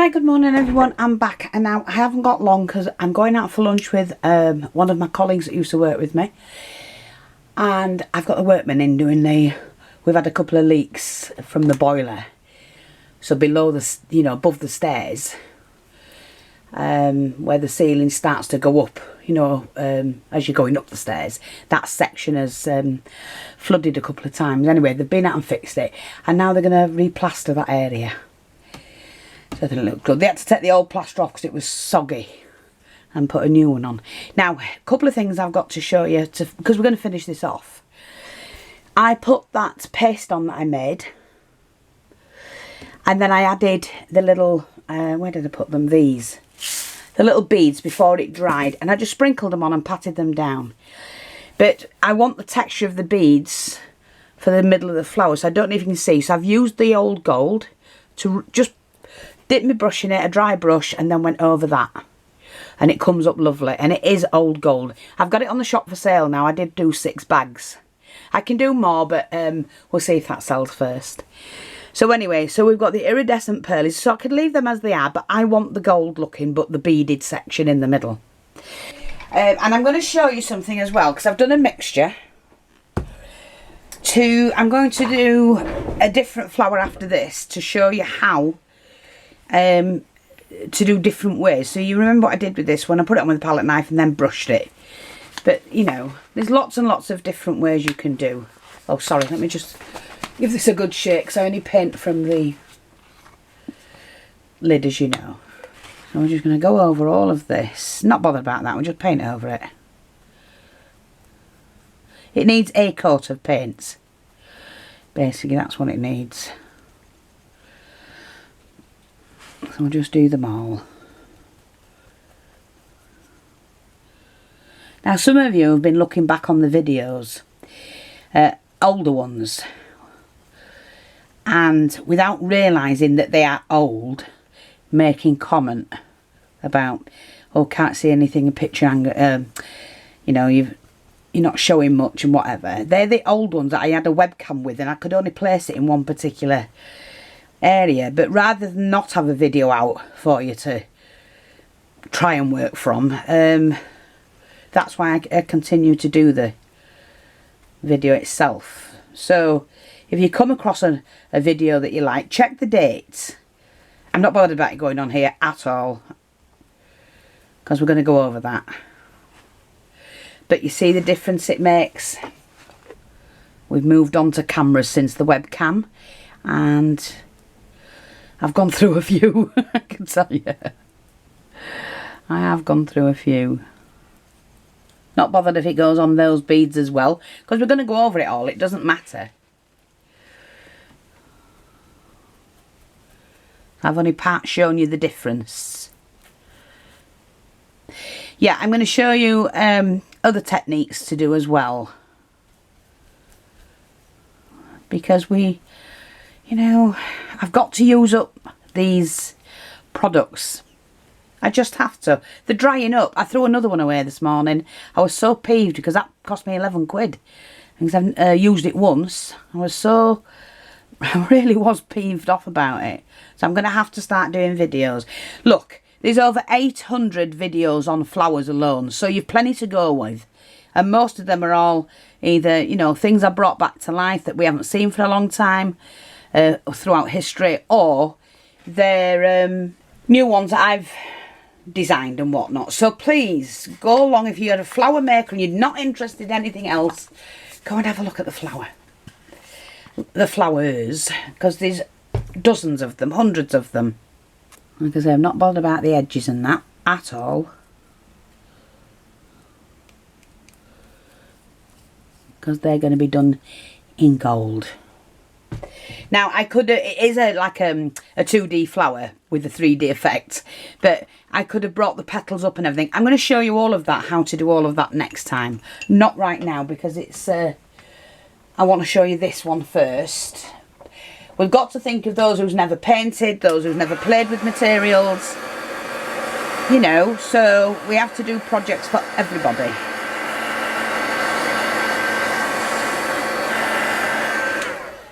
Hi, good morning everyone. I'm back and now I haven't got long because I'm going out for lunch with one of my colleagues that used to work with me, and I've got the workmen in doing we've had a couple of leaks from the boiler, so below the, above the stairs, where the ceiling starts to go up, as you're going up the stairs, that section has flooded a couple of times. Anyway, they've been out and fixed it, and now they're going to replaster that area. So it didn't look good. They had to take the old plaster off because it was soggy and put a new one on. Now, a couple of things I've got to show you because we're going to finish this off. I put that paste on that I made, and then I added the little, where did I put them? These. The little beads before it dried, and I just sprinkled them on and patted them down. But I want the texture of the beads for the middle of the flower, so I don't know if you can see. So I've used the old gold to just dip my brush in it, a dry brush, and then went over that, and it comes up lovely, and it is old gold. I've got it on the shop for sale now. I did do 6 bags. I can do more, but we'll see if that sells first. So anyway, so we've got the iridescent pearlies, so I could leave them as they are, but I want the gold looking but the beaded section in the middle. And I'm going to show you something as well, because I've done a mixture. I'm going to do a different flower after this to show you how to do different ways. So you remember what I did with this when I put it on with a palette knife and then brushed it. But there's lots and lots of different ways you can do. Oh, sorry, let me just give this a good shake because I only paint from the lid, as you know. So we're just going to go over all of this. Not bothered about that, we'll just paint over it. It needs a coat of paint. Basically, that's what it needs. So we'll just do them all. Now, some of you have been looking back on the videos, older ones, and without realising that they are old, making comment about, oh, can't see anything in picture angle, you're not showing much and whatever. They're the old ones that I had a webcam with, and I could only place it in one particular area. But rather than not have a video out for you to try and work from, that's why I continue to do the video itself. So if you come across a video that you like, check the dates. I'm not bothered about it going on here at all, because we're going to go over that. But you see the difference it makes. We've moved on to cameras since the webcam, and I've gone through a few, I can tell you. I have gone through a few. Not bothered if it goes on those beads as well, because we're going to go over it all. It doesn't matter. I've only part shown you the difference. Yeah, I'm going to show you other techniques to do as well. Because I've got to use up these products. I just have to. They're drying up. I threw another one away this morning. I was so peeved because that cost me 11 quid. Because I've used it once. I really was peeved off about it. So I'm going to have to start doing videos. Look, there's over 800 videos on flowers alone. So you've plenty to go with. And most of them are all either, things I brought back to life that we haven't seen for a long time throughout history, or they're new ones that I've designed and whatnot. So please go along. If you're a flower maker and you're not interested in anything else, go and have a look at the flowers, because there's dozens of them, hundreds of them. Like I say, I'm not bothered about the edges and that at all, because they're going to be done in gold. Now, I could, it is like a 2D flower with a 3D effect, but I could have brought the petals up and everything. I'm going to show you all of that, how to do all of that next time. Not right now, because it's, I want to show you this one first. We've got to think of those who's never painted, those who've never played with materials, so we have to do projects for everybody.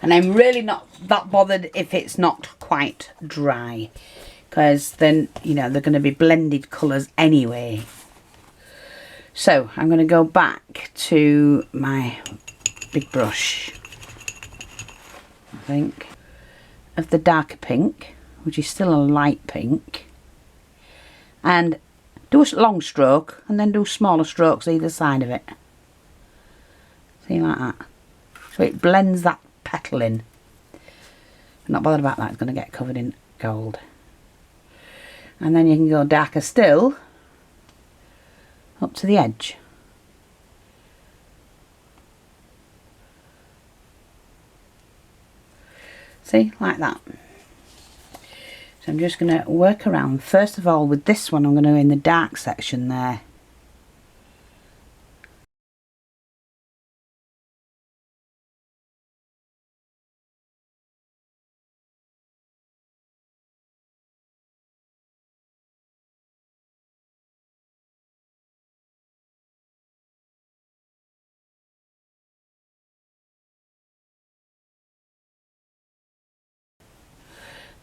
And I'm really not that bothered if it's not quite dry, because then, you know, they're going to be blended colours anyway. So I'm going to go back to my big brush, I think, of the darker pink, which is still a light pink, and do a long stroke and then do smaller strokes either side of it. See, like that. So it blends that petal in. I'm not bothered about that, it's going to get covered in gold. And then you can go darker still up to the edge. See, like that. So I'm just going to work around. First of all, with this one, I'm going to in the dark section there.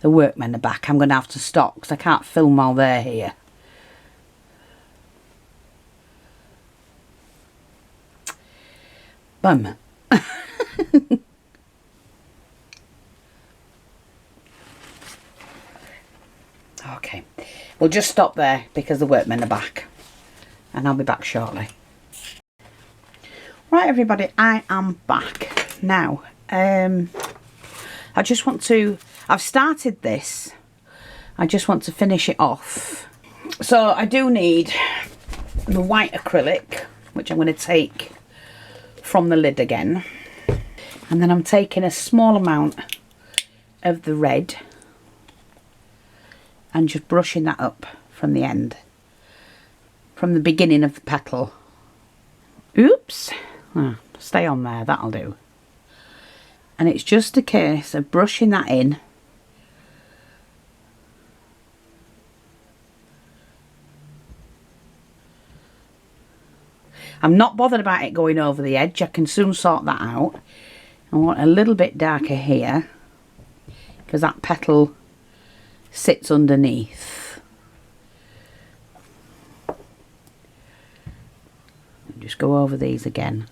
The workmen are back. I'm going to have to stop because I can't film while they're here. Bum. Okay, we'll just stop there because the workmen are back, and I'll be back shortly. Right, everybody, I am back now. I just want to, I've started this, I just want to finish it off. So I do need the white acrylic, which I'm going to take from the lid again, and then I'm taking a small amount of the red and just brushing that up from the end, from the beginning of the petal. Oops, stay on there, that'll do. And it's just a case of brushing that in. I'm not bothered about it going over the edge, I can soon sort that out. I want a little bit darker here because that petal sits underneath. Just go over these again.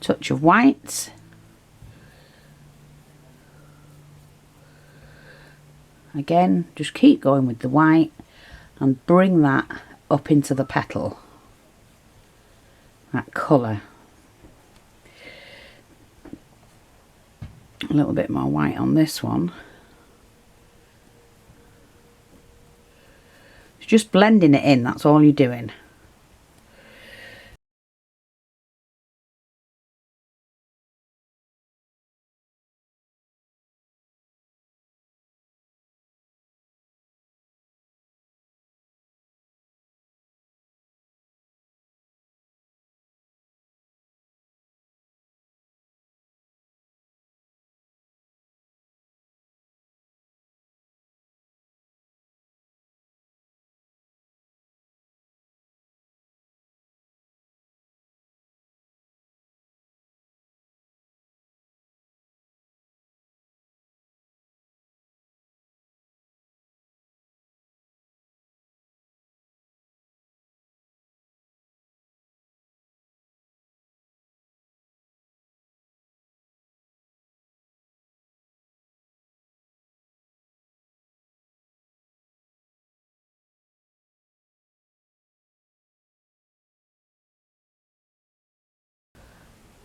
Touch of white. Again, just keep going with the white and bring that up into the petal. That colour. A little bit more white on this one. It's just blending it in, that's all you're doing.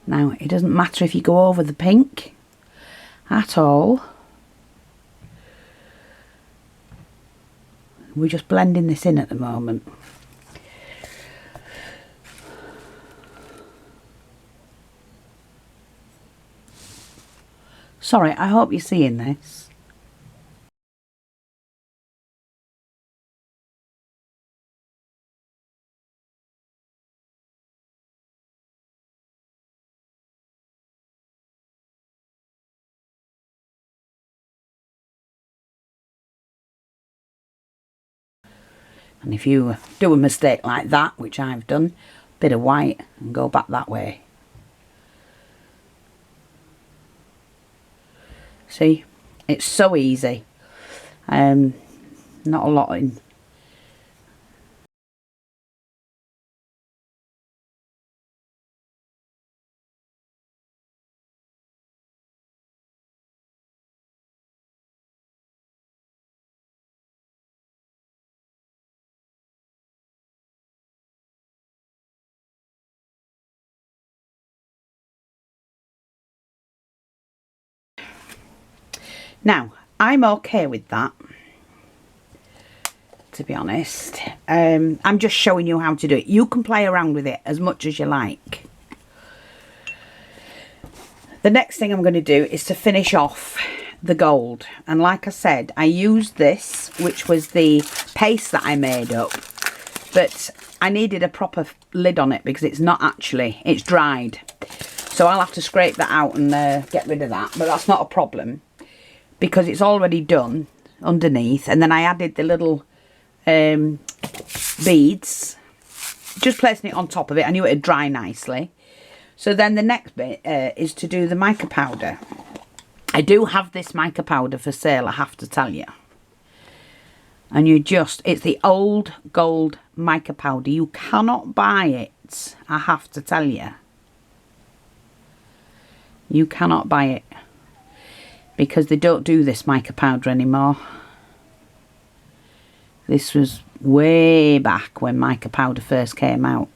Now, it doesn't matter if you go over the pink at all. We're just blending this in at the moment. Sorry, I hope you're seeing this. And if you do a mistake like that, which I've done, bit of white and go back that way. See, it's so easy. Not a lot in. Now, I'm okay with that, to be honest. I'm just showing you how to do it. You can play around with it as much as you like. The next thing I'm going to do is to finish off the gold. And like I said, I used this, which was the paste that I made up. But I needed a proper lid on it because it's not actually, it's dried. So I'll have to scrape that out and get rid of that. But that's not a problem, because it's already done underneath. And then I added the little beads, just placing it on top of it. I knew it'd dry nicely. So then the next bit is to do the mica powder. I do have this mica powder for sale, I have to tell you. And it's the old gold mica powder. You cannot buy it, I have to tell you. You cannot buy it, because they don't do this mica powder anymore. This was way back when mica powder first came out.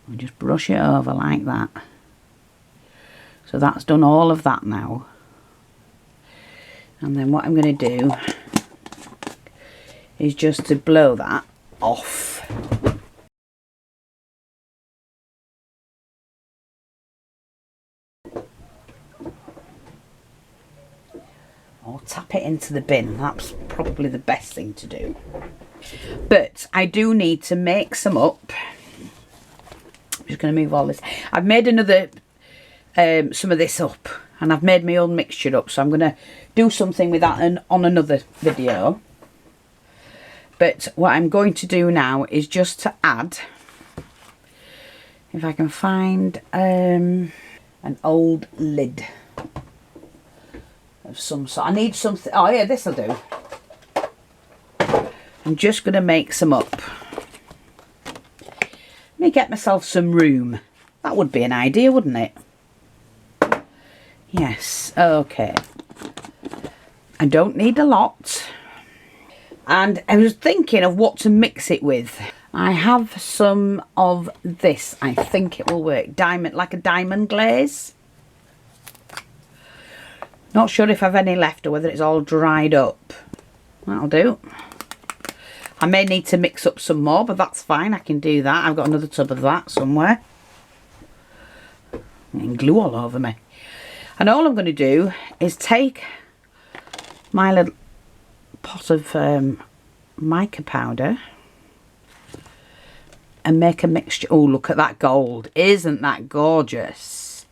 We just brush it over like that. So that's done all of that now. And then what I'm going to do is just to blow that off. Or tap it into the bin. That's probably the best thing to do. But I do need to make some up. I'm just going to move all this. I've made another, some of this up. And I've made my own mixture up. So I'm going to do something with that on another video. But what I'm going to do now is just to add, if I can find an old lid of some sort. I need something. Oh yeah, this'll do. I'm just going to make some up. Let me get myself some room. That would be an idea, wouldn't it? Yes, okay. I don't need a lot. And I was thinking of what to mix it with. I have some of this. I think it will work. Diamond, like a diamond glaze. Not sure if I've any left or whether it's all dried up. That'll do. I may need to mix up some more, but that's fine. I can do that. I've got another tub of that somewhere. And glue all over me. And all I'm going to do is take my little pot of mica powder and make a mixture. Oh, look at that gold. Isn't that gorgeous?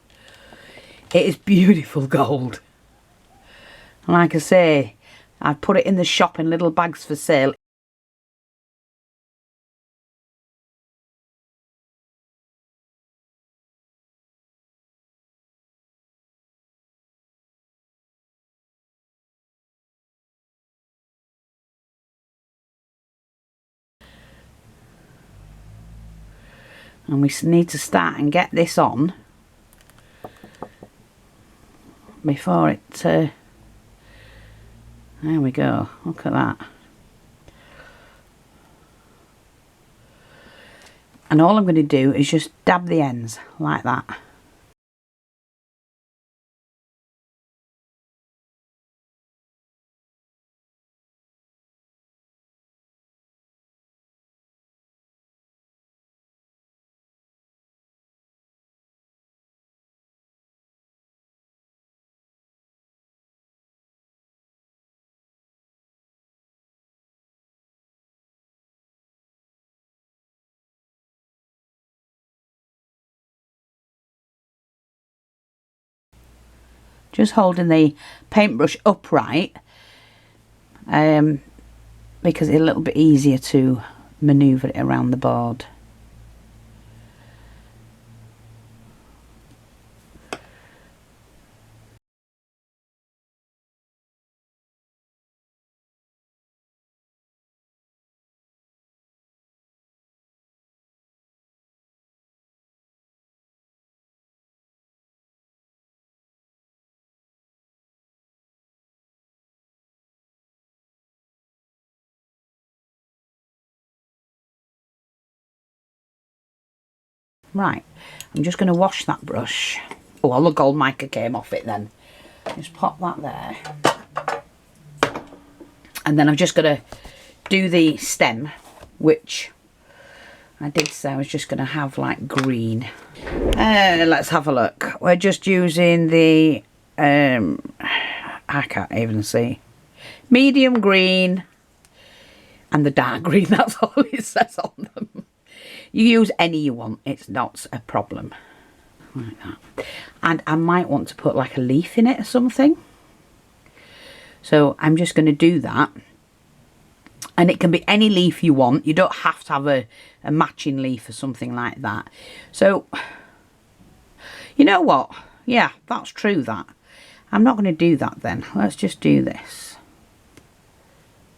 It is beautiful gold. And like I say, I put it in the shop in little bags for sale. And we need to start and get this on before it, there we go, look at that. And all I'm going to do is just dab the ends like that. just holding the paintbrush upright, because it's a little bit easier to manoeuvre it around the board. Right, I'm just going to wash that brush. Oh, all the gold mica came off it then. Just pop that there. And then I'm just going to do the stem, which I did say I was just going to have like green. Let's have a look. We're just using the, I can't even see, medium green and the dark green. That's all it says on them. You use any you want, it's not a problem. Like that. And I might want to put like a leaf in it or something. So I'm just going to do that. And it can be any leaf you want. You don't have to have a matching leaf or something like that. So, you know what? Yeah, that's true that. I'm not going to do that then. Let's just do this.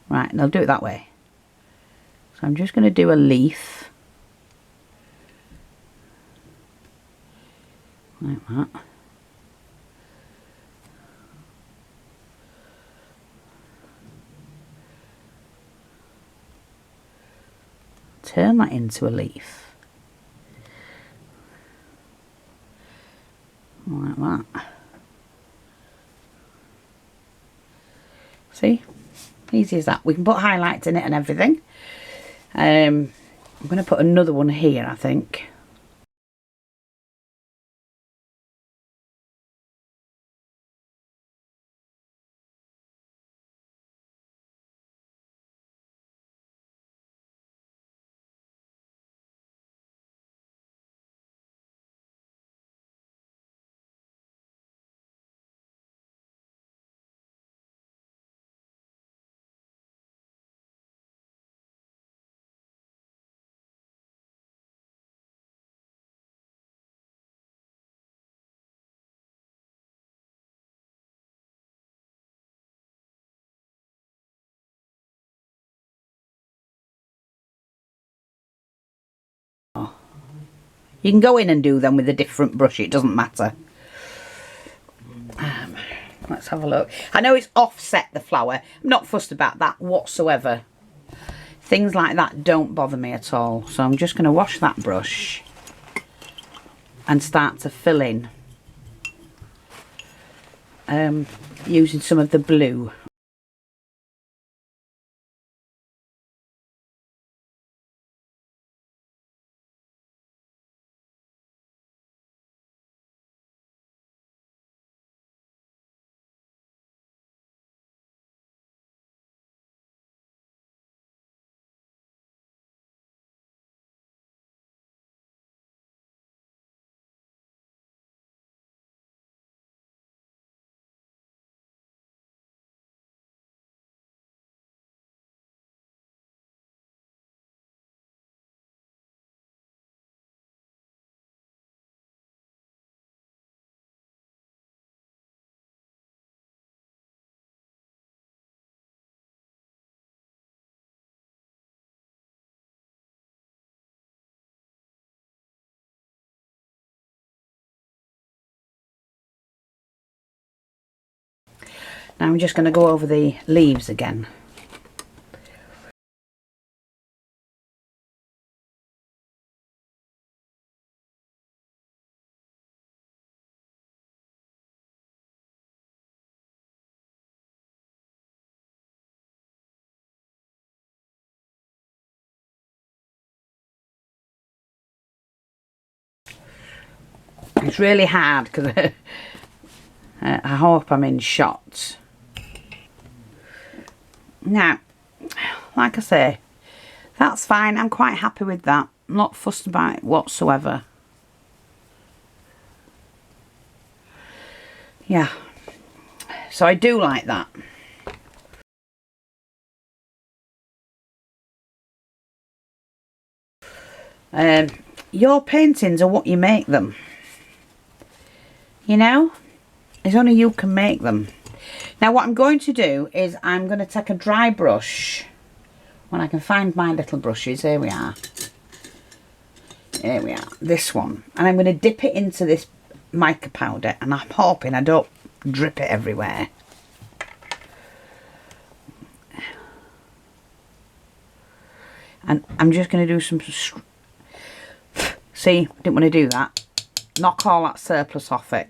Right, and I'll do it that way. So I'm just going to do a leaf. Like that. Turn that into a leaf. Like that. See? Easy as that. We can put highlights in it and everything. I'm going to put another one here, I think. You can go in and do them with a different brush, it doesn't matter. Let's have a look. I know it's offset the flower. I'm not fussed about that whatsoever. Things like that don't bother me at all. So I'm just going to wash that brush and start to fill in using some of the blue. Now I'm just going to go over the leaves again. It's really hard because I hope I'm in shot. Now, like I say, that's fine. I'm quite happy with that. I'm not fussed about it whatsoever. Yeah, So I do like that. Your paintings are what you make them. You know? It's only you can make them. Now what I'm going to do is I'm going to take a dry brush. When I can find my little brushes, here we are. Here we are, this one. And I'm going to dip it into this mica powder, and I'm hoping I don't drip it everywhere. And I'm just going to do some... See, didn't want to do that. Knock all that surplus off it.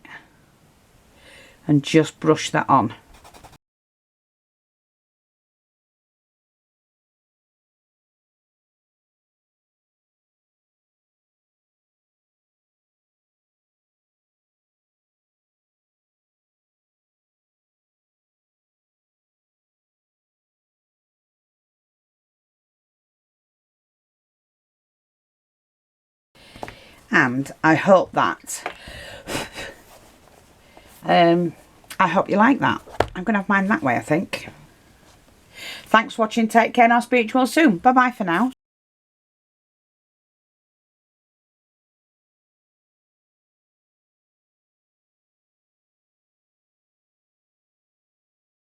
And just brush that on. And I hope that I hope you like that. I'm going to have mine that way, I think. Thanks for watching. Take care, and I'll speak to you all soon. Bye bye for now.